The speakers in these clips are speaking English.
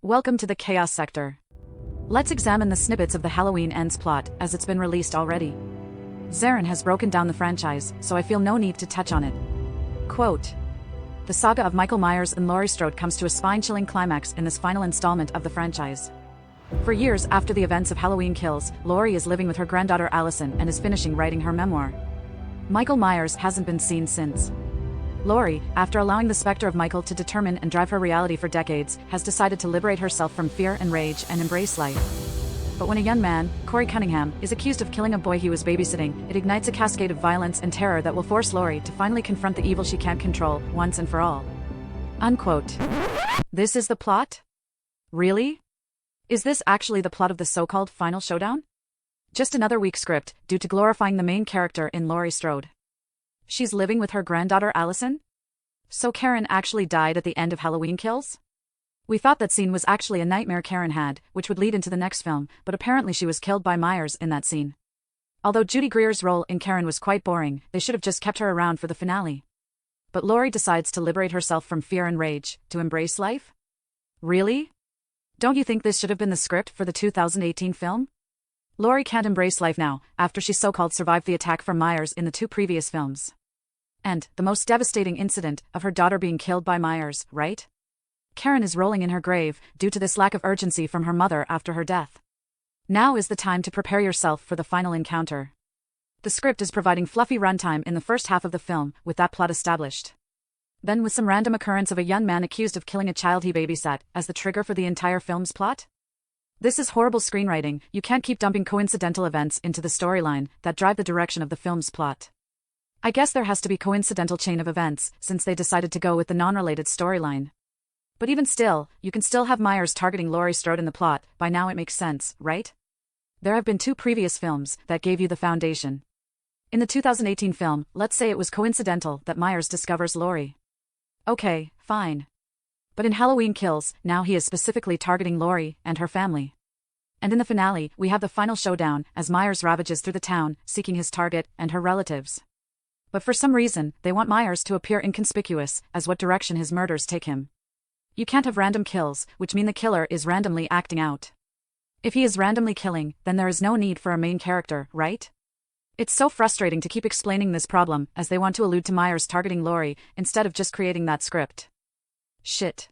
Welcome to the Chaos Sector. Let's examine the snippets of the Halloween Ends plot, as it's been released already. Zarin has broken down the franchise, so I feel no need to touch on it. Quote, "The saga of Michael Myers and Laurie Strode comes to a spine-chilling climax in this final installment of the franchise. For years after the events of Halloween Kills, Laurie is living with her granddaughter Allison and is finishing writing her memoir. Michael Myers hasn't been seen since. Laurie, after allowing the specter of Michael to determine and drive her reality for decades, has decided to liberate herself from fear and rage and embrace life. But when a young man, Corey Cunningham, is accused of killing a boy he was babysitting, it ignites a cascade of violence and terror that will force Laurie to finally confront the evil she can't control, once and for all." Unquote. This is the plot? Really? Is this actually the plot of the so-called final showdown? Just another weak script, due to glorifying the main character in Laurie Strode. She's living with her granddaughter Allison? So Karen actually died at the end of Halloween Kills? We thought that scene was actually a nightmare Karen had, which would lead into the next film, but apparently she was killed by Myers in that scene. Although Judy Greer's role in Karen was quite boring, they should have just kept her around for the finale. But Laurie decides to liberate herself from fear and rage, to embrace life? Really? Don't you think this should have been the script for the 2018 film? Laurie can't embrace life now, after she so-called survived the attack from Myers in the two previous films. And the most devastating incident of her daughter being killed by Myers, right? Karen is rolling in her grave, due to this lack of urgency from her mother after her death. Now is the time to prepare yourself for the final encounter. The script is providing fluffy runtime in the first half of the film, with that plot established. Then with some random occurrence of a young man accused of killing a child he babysat, as the trigger for the entire film's plot? This is horrible screenwriting. You can't keep dumping coincidental events into the storyline that drive the direction of the film's plot. I guess there has to be coincidental chain of events, since they decided to go with the non-related storyline. But even still, you can still have Myers targeting Laurie Strode in the plot. By now it makes sense, right? There have been two previous films that gave you the foundation. In the 2018 film, let's say it was coincidental that Myers discovers Laurie. Okay, fine. But in Halloween Kills, now he is specifically targeting Laurie and her family. And in the finale, we have the final showdown, as Myers ravages through the town, seeking his target and her relatives. But for some reason, they want Myers to appear inconspicuous, as what direction his murders take him. You can't have random kills, which mean the killer is randomly acting out. If he is randomly killing, then there is no need for a main character, right? It's so frustrating to keep explaining this problem, as they want to allude to Myers targeting Laurie, instead of just creating that script. Shit.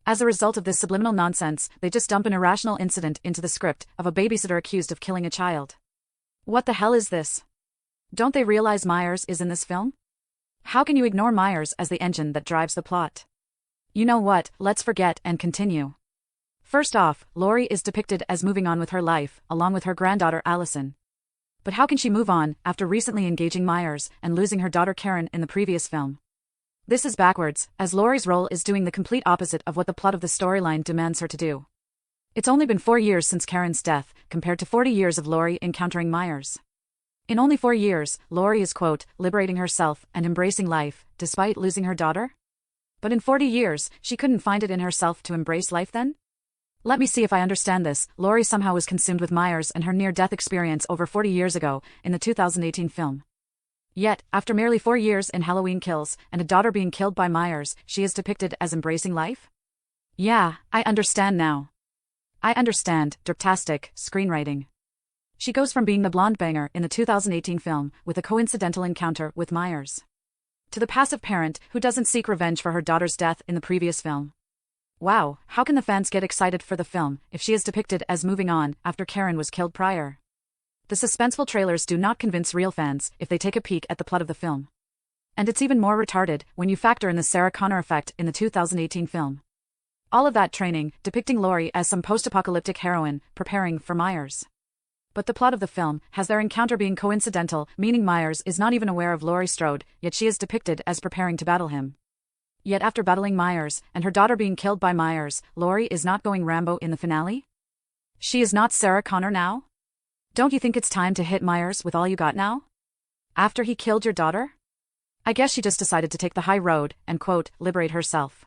As a result of this subliminal nonsense, they just dump an irrational incident into the script of a babysitter accused of killing a child. What the hell is this? Don't they realize Myers is in this film? How can you ignore Myers as the engine that drives the plot? You know what, let's forget and continue. First off, Laurie is depicted as moving on with her life, along with her granddaughter Allison. But how can she move on, after recently engaging Myers, and losing her daughter Karen in the previous film? This is backwards, as Laurie's role is doing the complete opposite of what the plot of the storyline demands her to do. It's only been 4 years since Karen's death, compared to 40 years of Laurie encountering Myers. In only 4 years, Laurie is, quote, liberating herself and embracing life, despite losing her daughter? But in 40 years, she couldn't find it in herself to embrace life then? Let me see if I understand this. Laurie somehow was consumed with Myers and her near-death experience over 40 years ago, in the 2018 film. Yet, after merely 4 years in Halloween Kills, and a daughter being killed by Myers, she is depicted as embracing life? Yeah, I understand now. I understand, derptastic, screenwriting. She goes from being the blonde banger in the 2018 film, with a coincidental encounter with Myers, to the passive parent who doesn't seek revenge for her daughter's death in the previous film. Wow, how can the fans get excited for the film if she is depicted as moving on after Karen was killed prior? The suspenseful trailers do not convince real fans if they take a peek at the plot of the film. And it's even more retarded when you factor in the Sarah Connor effect in the 2018 film. All of that training, depicting Laurie as some post-apocalyptic heroine, preparing for Myers. But the plot of the film has their encounter being coincidental, meaning Myers is not even aware of Laurie Strode, yet she is depicted as preparing to battle him. Yet after battling Myers, and her daughter being killed by Myers, Laurie is not going Rambo in the finale? She is not Sarah Connor now? Don't you think it's time to hit Myers with all you got now? After he killed your daughter? I guess she just decided to take the high road and, quote, liberate herself.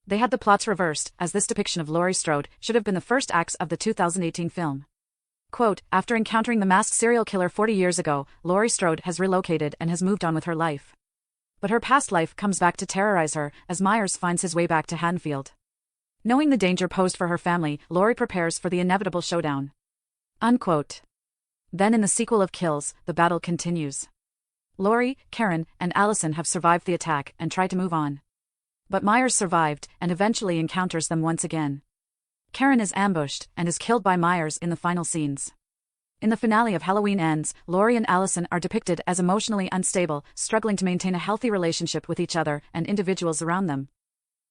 They had the plots reversed, as this depiction of Laurie Strode should have been the first acts of the 2018 film. Quote, after encountering the masked serial killer 40 years ago, Laurie Strode has relocated and has moved on with her life. But her past life comes back to terrorize her, as Myers finds his way back to Haddonfield. Knowing the danger posed for her family, Laurie prepares for the inevitable showdown. Unquote. Then in the sequel of Kills, the battle continues. Laurie, Karen, and Allison have survived the attack and tried to move on. But Myers survived and eventually encounters them once again. Karen is ambushed and is killed by Myers in the final scenes. In the finale of Halloween Ends, Laurie and Allison are depicted as emotionally unstable, struggling to maintain a healthy relationship with each other and individuals around them.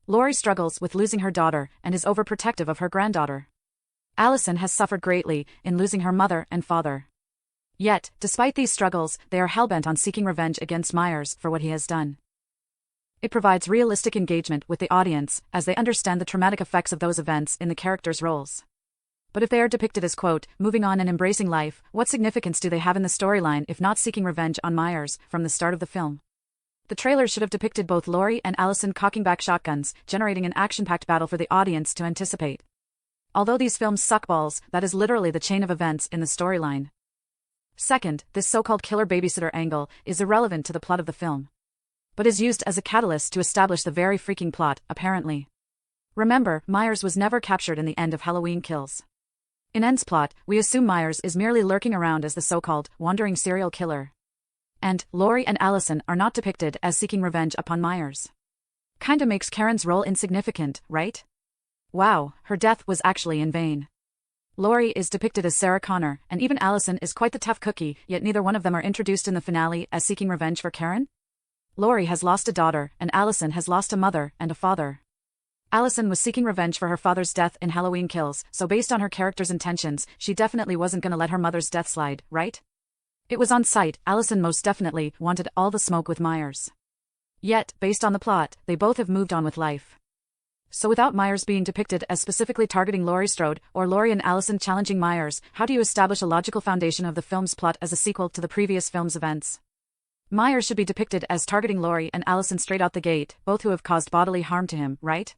Laurie struggles with losing her daughter and is overprotective of her granddaughter. Allison has suffered greatly in losing her mother and father. Yet, despite these struggles, they are hellbent on seeking revenge against Myers for what he has done. It provides realistic engagement with the audience as they understand the traumatic effects of those events in the characters' roles. But if they are depicted as, quote, moving on and embracing life, what significance do they have in the storyline if not seeking revenge on Myers from the start of the film? The trailers should have depicted both Laurie and Allison cocking back shotguns, generating an action-packed battle for the audience to anticipate. Although these films suck balls, that is literally the chain of events in the storyline. Second, this so-called killer babysitter angle is irrelevant to the plot of the film, but is used as a catalyst to establish the very freaking plot, apparently. Remember, Myers was never captured in the end of Halloween Kills. In End's plot, we assume Myers is merely lurking around as the so-called wandering serial killer. And Laurie and Allison are not depicted as seeking revenge upon Myers. Kinda makes Karen's role insignificant, right? Wow, her death was actually in vain. Laurie is depicted as Sarah Connor, and even Allison is quite the tough cookie, yet neither one of them are introduced in the finale as seeking revenge for Karen? Laurie has lost a daughter, and Allison has lost a mother and a father. Allison was seeking revenge for her father's death in Halloween Kills, so based on her character's intentions, she definitely wasn't gonna let her mother's death slide, right? It was on sight, Allison most definitely wanted all the smoke with Myers. Yet, based on the plot, they both have moved on with life. So without Myers being depicted as specifically targeting Laurie Strode, or Laurie and Allison challenging Myers, how do you establish a logical foundation of the film's plot as a sequel to the previous film's events? Myers should be depicted as targeting Laurie and Allison straight out the gate, both who have caused bodily harm to him, right?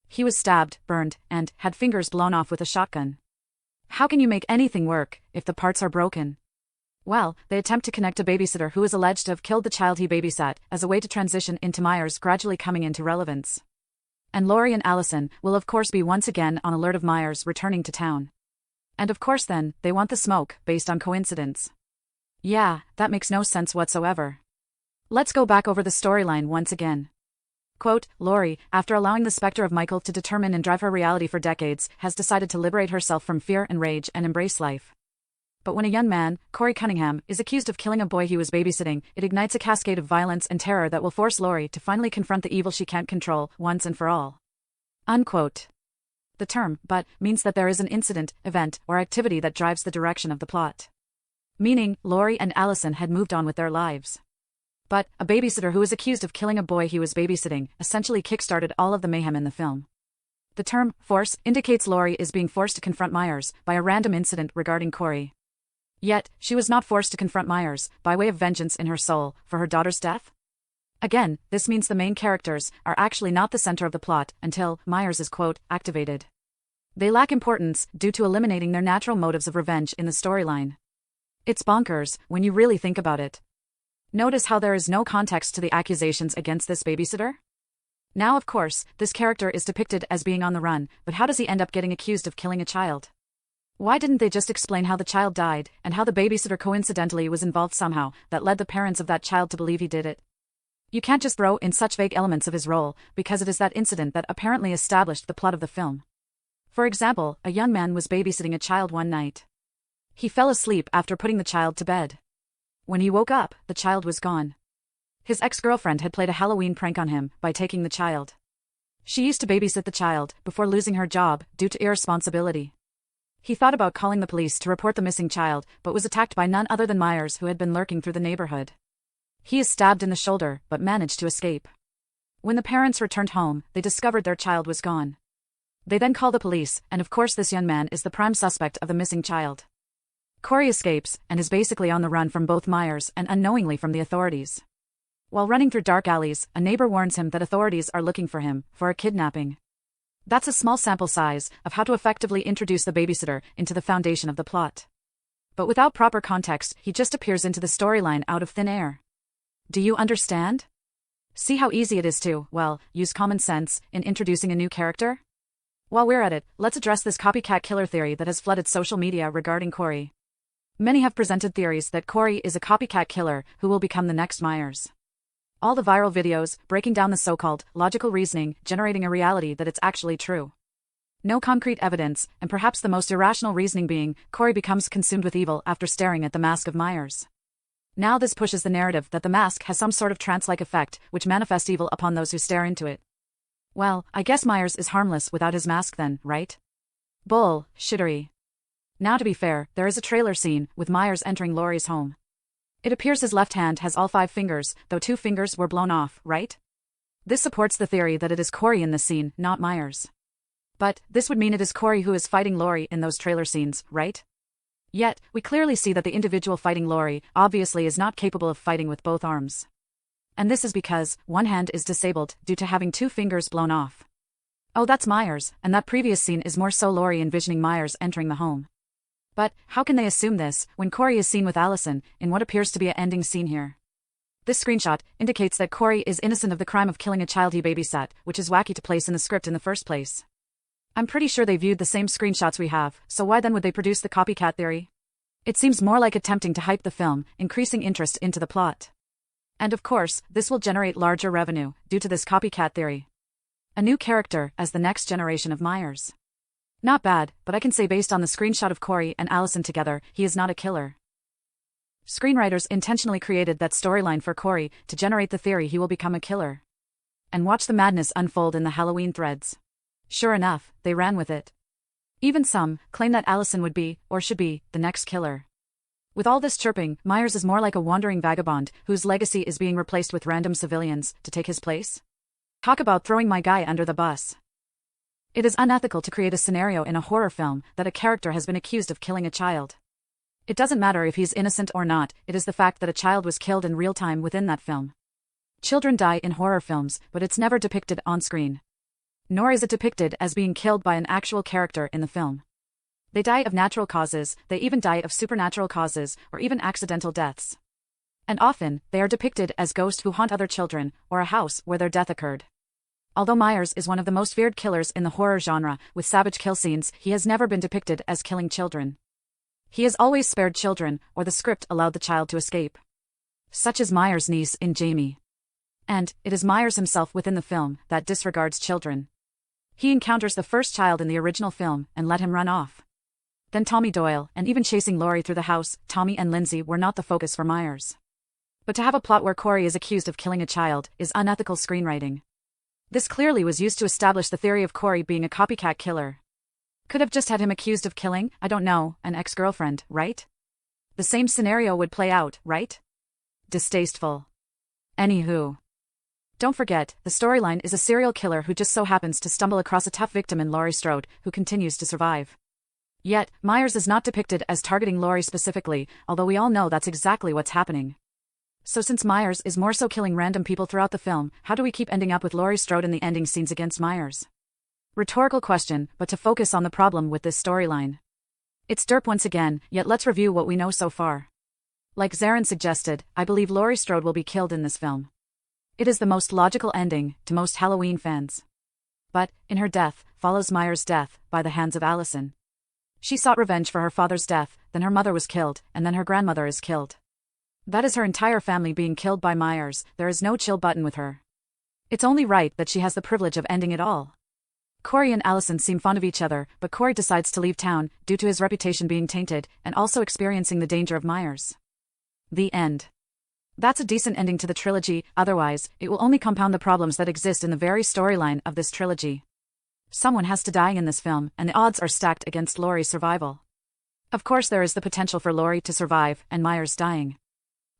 He was stabbed, burned, and had fingers blown off with a shotgun. How can you make anything work if the parts are broken? Well, they attempt to connect a babysitter who is alleged to have killed the child he babysat as a way to transition into Myers gradually coming into relevance. And Laurie and Allison will of course be once again on alert of Myers returning to town. And of course then, they want the smoke, based on coincidence. Yeah, that makes no sense whatsoever. Let's go back over the storyline once again. Quote, Laurie, after allowing the specter of Michael to determine and drive her reality for decades, has decided to liberate herself from fear and rage and embrace life. But when a young man, Corey Cunningham, is accused of killing a boy he was babysitting, it ignites a cascade of violence and terror that will force Laurie to finally confront the evil she can't control, once and for all. Unquote. The term, but, means that there is an incident, event, or activity that drives the direction of the plot. Meaning, Laurie and Allison had moved on with their lives. But, a babysitter who is accused of killing a boy he was babysitting, essentially kickstarted all of the mayhem in the film. The term, force, indicates Laurie is being forced to confront Myers by a random incident regarding Corey. Yet, she was not forced to confront Myers, by way of vengeance in her soul, for her daughter's death? Again, this means the main characters are actually not the center of the plot until Myers is, quote, activated. They lack importance due to eliminating their natural motives of revenge in the storyline. It's bonkers, when you really think about it. Notice how there is no context to the accusations against this babysitter? Now of course, this character is depicted as being on the run, but how does he end up getting accused of killing a child? Why didn't they just explain how the child died, and how the babysitter coincidentally was involved somehow, that led the parents of that child to believe he did it? You can't just throw in such vague elements of his role, because it is that incident that apparently established the plot of the film. For example, a young man was babysitting a child one night. He fell asleep after putting the child to bed. When he woke up, the child was gone. His ex-girlfriend had played a Halloween prank on him by taking the child. She used to babysit the child before losing her job due to irresponsibility. He thought about calling the police to report the missing child, but was attacked by none other than Myers, who had been lurking through the neighborhood. He is stabbed in the shoulder, but managed to escape. When the parents returned home, they discovered their child was gone. They then call the police, and of course this young man is the prime suspect of the missing child. Corey escapes, and is basically on the run from both Myers and unknowingly from the authorities. While running through dark alleys, a neighbor warns him that authorities are looking for him, for a kidnapping. That's a small sample size of how to effectively introduce the babysitter into the foundation of the plot. But without proper context, he just appears into the storyline out of thin air. Do you understand? See how easy it is to, well, use common sense in introducing a new character? While we're at it, let's address this copycat killer theory that has flooded social media regarding Corey. Many have presented theories that Corey is a copycat killer who will become the next Myers. All the viral videos, breaking down the so-called logical reasoning, generating a reality that it's actually true. No concrete evidence, and perhaps the most irrational reasoning being, Corey becomes consumed with evil after staring at the mask of Myers. Now this pushes the narrative that the mask has some sort of trance-like effect, which manifests evil upon those who stare into it. Well, I guess Myers is harmless without his mask then, right? Bull, shittery. Now to be fair, there is a trailer scene with Myers entering Laurie's home. It appears his left hand has all 5 fingers, though 2 fingers were blown off, right? This supports the theory that it is Corey in this scene, not Myers. But this would mean it is Corey who is fighting Laurie in those trailer scenes, right? Yet, we clearly see that the individual fighting Laurie obviously is not capable of fighting with both arms. And this is because one hand is disabled due to having 2 fingers blown off. Oh, that's Myers, and that previous scene is more so Laurie envisioning Myers entering the home. But how can they assume this when Corey is seen with Allison in what appears to be an ending scene here? This screenshot indicates that Corey is innocent of the crime of killing a child he babysat, which is wacky to place in the script in the first place. I'm pretty sure they viewed the same screenshots we have, so why then would they produce the copycat theory? It seems more like attempting to hype the film, increasing interest into the plot. And of course, this will generate larger revenue, due to this copycat theory. A new character as the next generation of Myers. Not bad, but I can say based on the screenshot of Corey and Allison together, he is not a killer. Screenwriters intentionally created that storyline for Corey to generate the theory he will become a killer. And watch the madness unfold in the Halloween threads. Sure enough, they ran with it. Even some claim that Allison would be, or should be, the next killer. With all this chirping, Myers is more like a wandering vagabond whose legacy is being replaced with random civilians to take his place. Talk about throwing my guy under the bus. It is unethical to create a scenario in a horror film that a character has been accused of killing a child. It doesn't matter if he's innocent or not, it is the fact that a child was killed in real time within that film. Children die in horror films, but it's never depicted on screen. Nor is it depicted as being killed by an actual character in the film. They die of natural causes, they even die of supernatural causes, or even accidental deaths. And often, they are depicted as ghosts who haunt other children, or a house where their death occurred. Although Myers is one of the most feared killers in the horror genre, with savage kill scenes, he has never been depicted as killing children. He has always spared children, or the script allowed the child to escape. Such is Myers' niece in Jamie. And it is Myers himself within the film that disregards children. He encounters the first child in the original film and let him run off. Then Tommy Doyle, and even chasing Laurie through the house, Tommy and Lindsay were not the focus for Myers. But to have a plot where Corey is accused of killing a child is unethical screenwriting. This clearly was used to establish the theory of Corey being a copycat killer. Could have just had him accused of killing, I don't know, an ex-girlfriend, right? The same scenario would play out, right? Distasteful. Anywho. Don't forget, the storyline is a serial killer who just so happens to stumble across a tough victim in Laurie Strode, who continues to survive. Yet, Myers is not depicted as targeting Laurie specifically, although we all know that's exactly what's happening. So since Myers is more so killing random people throughout the film, how do we keep ending up with Laurie Strode in the ending scenes against Myers? Rhetorical question, but to focus on the problem with this storyline. It's derp once again, yet let's review what we know so far. Like Zarin suggested, I believe Laurie Strode will be killed in this film. It is the most logical ending to most Halloween fans. But, in her death, follows Myers' death by the hands of Allison. She sought revenge for her father's death, then her mother was killed, and then her grandmother is killed. That is her entire family being killed by Myers, there is no chill button with her. It's only right that she has the privilege of ending it all. Corey and Allison seem fond of each other, but Corey decides to leave town, due to his reputation being tainted, and also experiencing the danger of Myers. The end. That's a decent ending to the trilogy, otherwise, it will only compound the problems that exist in the very storyline of this trilogy. Someone has to die in this film, and the odds are stacked against Laurie's survival. Of course there is the potential for Laurie to survive, and Myers dying.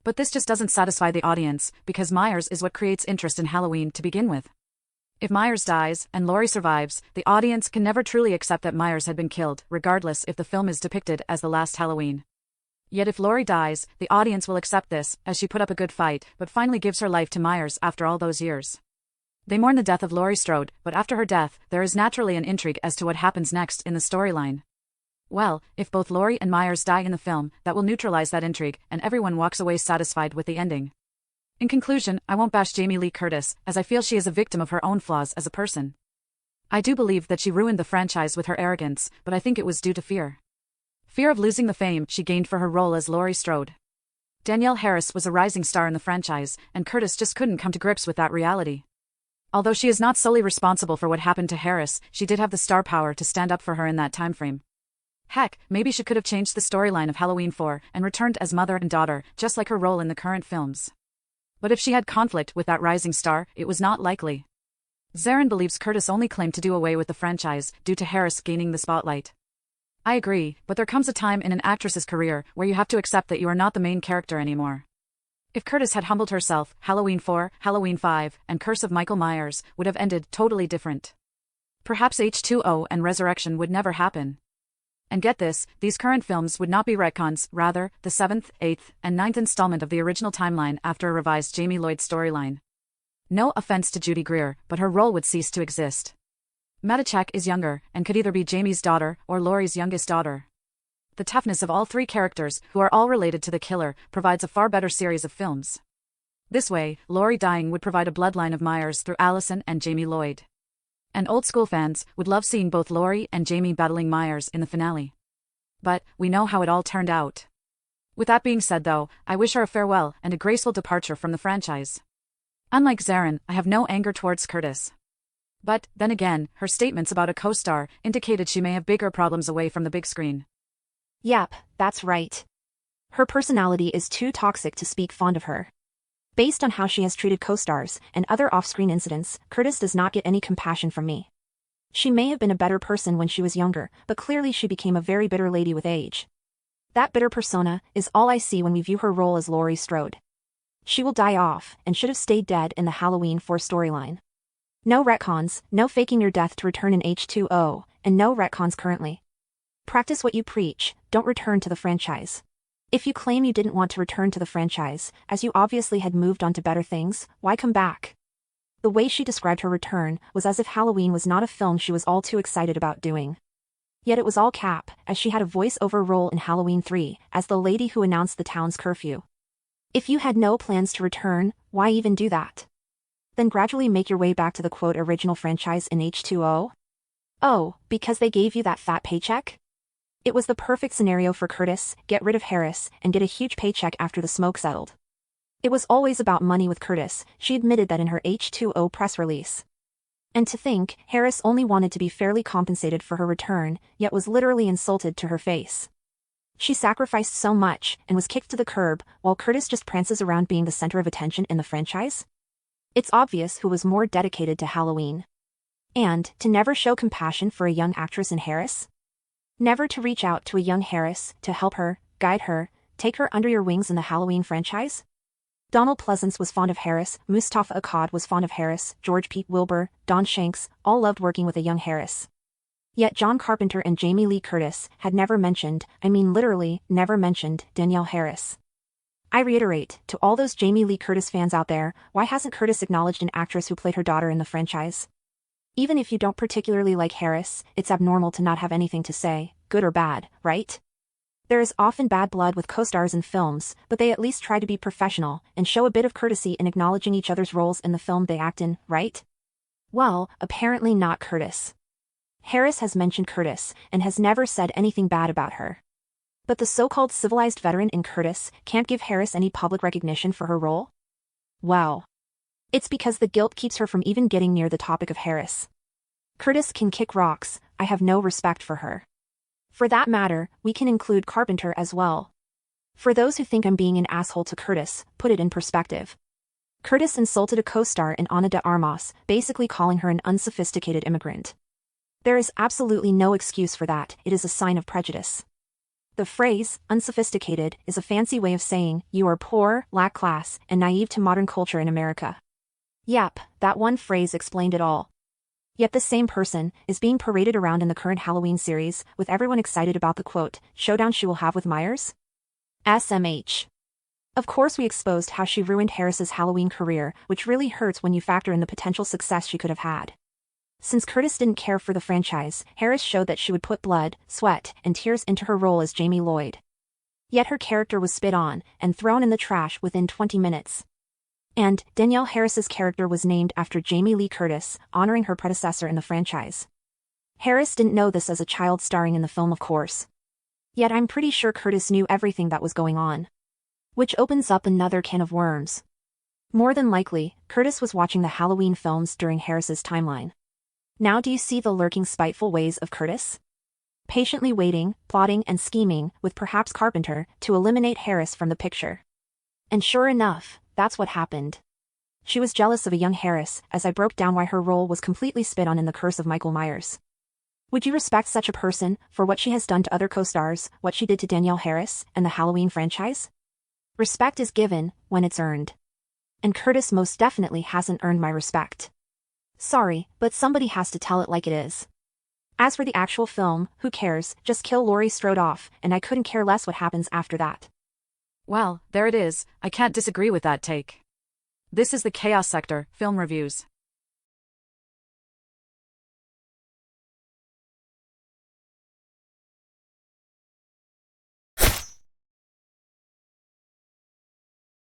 But this just doesn't satisfy the audience, because Myers is what creates interest in Halloween to begin with. If Myers dies, and Laurie survives, the audience can never truly accept that Myers had been killed, regardless if the film is depicted as the last Halloween. Yet if Laurie dies, the audience will accept this, as she put up a good fight, but finally gives her life to Myers after all those years. They mourn the death of Laurie Strode, but after her death, there is naturally an intrigue as to what happens next in the storyline. Well, if both Laurie and Myers die in the film, that will neutralize that intrigue, and everyone walks away satisfied with the ending. In conclusion, I won't bash Jamie Lee Curtis, as I feel she is a victim of her own flaws as a person. I do believe that she ruined the franchise with her arrogance, but I think it was due to fear. Fear of losing the fame she gained for her role as Laurie Strode. Danielle Harris was a rising star in the franchise, and Curtis just couldn't come to grips with that reality. Although she is not solely responsible for what happened to Harris, she did have the star power to stand up for her in that time frame. Heck, maybe she could have changed the storyline of Halloween 4 and returned as mother and daughter, just like her role in the current films. But if she had conflict with that rising star, it was not likely. Zarin believes Curtis only claimed to do away with the franchise due to Harris gaining the spotlight. I agree, but there comes a time in an actress's career where you have to accept that you are not the main character anymore. If Curtis had humbled herself, Halloween 4, Halloween 5, and Curse of Michael Myers would have ended totally different. Perhaps H2O and Resurrection would never happen. And get this, these current films would not be retcons, rather, the 7th, 8th, and 9th installment of the original timeline after a revised Jamie Lloyd storyline. No offense to Judy Greer, but her role would cease to exist. Matachek is younger, and could either be Jamie's daughter or Laurie's youngest daughter. The toughness of all three characters, who are all related to the killer, provides a far better series of films. This way, Laurie dying would provide a bloodline of Myers through Allison and Jamie Lloyd. And old-school fans would love seeing both Laurie and Jamie battling Myers in the finale. But, we know how it all turned out. With that being said though, I wish her a farewell and a graceful departure from the franchise. Unlike Zarin, I have no anger towards Curtis. But, then again, her statements about a co-star indicated she may have bigger problems away from the big screen. Yep, that's right. Her personality is too toxic to speak fond of her. Based on how she has treated co-stars and other off-screen incidents, Curtis does not get any compassion from me. She may have been a better person when she was younger, but clearly she became a very bitter lady with age. That bitter persona is all I see when we view her role as Laurie Strode. She will die off, and should have stayed dead in the Halloween 4 storyline. No retcons, no faking your death to return in H2O, and no retcons currently. Practice what you preach, don't return to the franchise. If you claim you didn't want to return to the franchise, as you obviously had moved on to better things, why come back? The way she described her return was as if Halloween was not a film she was all too excited about doing. Yet it was all cap, as she had a voice-over role in Halloween 3, as the lady who announced the town's curfew. If you had no plans to return, why even do that? Then gradually make your way back to the quote original franchise in H2O? Oh, because they gave you that fat paycheck? It was the perfect scenario for Curtis, get rid of Harris, and get a huge paycheck after the smoke settled. It was always about money with Curtis, she admitted that in her H2O press release. And to think, Harris only wanted to be fairly compensated for her return, yet was literally insulted to her face. She sacrificed so much, and was kicked to the curb, while Curtis just prances around being the center of attention in the franchise? It's obvious who was more dedicated to Halloween. And, to never show compassion for a young actress in Harris? Never to reach out to a young Harris, to help her, guide her, take her under your wings in the Halloween franchise? Donald Pleasance was fond of Harris, Mustafa Akkad was fond of Harris, George Pete Wilbur, Don Shanks, all loved working with a young Harris. Yet John Carpenter and Jamie Lee Curtis had never mentioned, I mean literally, never mentioned, Danielle Harris. I reiterate, to all those Jamie Lee Curtis fans out there, why hasn't Curtis acknowledged an actress who played her daughter in the franchise? Even if you don't particularly like Harris, it's abnormal to not have anything to say, good or bad, right? There is often bad blood with co-stars in films, but they at least try to be professional and show a bit of courtesy in acknowledging each other's roles in the film they act in, right? Well, apparently not Curtis. Harris has mentioned Curtis and has never said anything bad about her. But the so-called civilized veteran in Curtis can't give Harris any public recognition for her role? Well, it's because the guilt keeps her from even getting near the topic of Harris. Curtis can kick rocks, I have no respect for her. For that matter, we can include Carpenter as well. For those who think I'm being an asshole to Curtis, put it in perspective. Curtis insulted a co-star in Ana de Armas, basically calling her an unsophisticated immigrant. There is absolutely no excuse for that, it is a sign of prejudice. The phrase, unsophisticated, is a fancy way of saying, you are poor, lack class, and naive to modern culture in America. Yep, that one phrase explained it all. Yet this same person is being paraded around in the current Halloween series, with everyone excited about the quote, showdown she will have with Myers? SMH. Of course we exposed how she ruined Harris's Halloween career, which really hurts when you factor in the potential success she could have had. Since Curtis didn't care for the franchise, Harris showed that she would put blood, sweat, and tears into her role as Jamie Lloyd. Yet her character was spit on and thrown in the trash within 20 minutes. And Danielle Harris's character was named after Jamie Lee Curtis, honoring her predecessor in the franchise. Harris didn't know this as a child starring in the film, of course. Yet I'm pretty sure Curtis knew everything that was going on. Which opens up another can of worms. More than likely, Curtis was watching the Halloween films during Harris's timeline. Now do you see the lurking spiteful ways of Curtis? Patiently waiting, plotting and scheming, with perhaps Carpenter, to eliminate Harris from the picture. And sure enough, that's what happened. She was jealous of a young Harris, as I broke down why her role was completely spit on in The Curse of Michael Myers. Would you respect such a person for what she has done to other co-stars, what she did to Danielle Harris, and the Halloween franchise? Respect is given when it's earned. And Curtis most definitely hasn't earned my respect. Sorry, but somebody has to tell it like it is. As for the actual film, who cares, just kill Laurie Strode off, and I couldn't care less what happens after that. Well, there it is, I can't disagree with that take. This is the Chaos Sector, Film Reviews.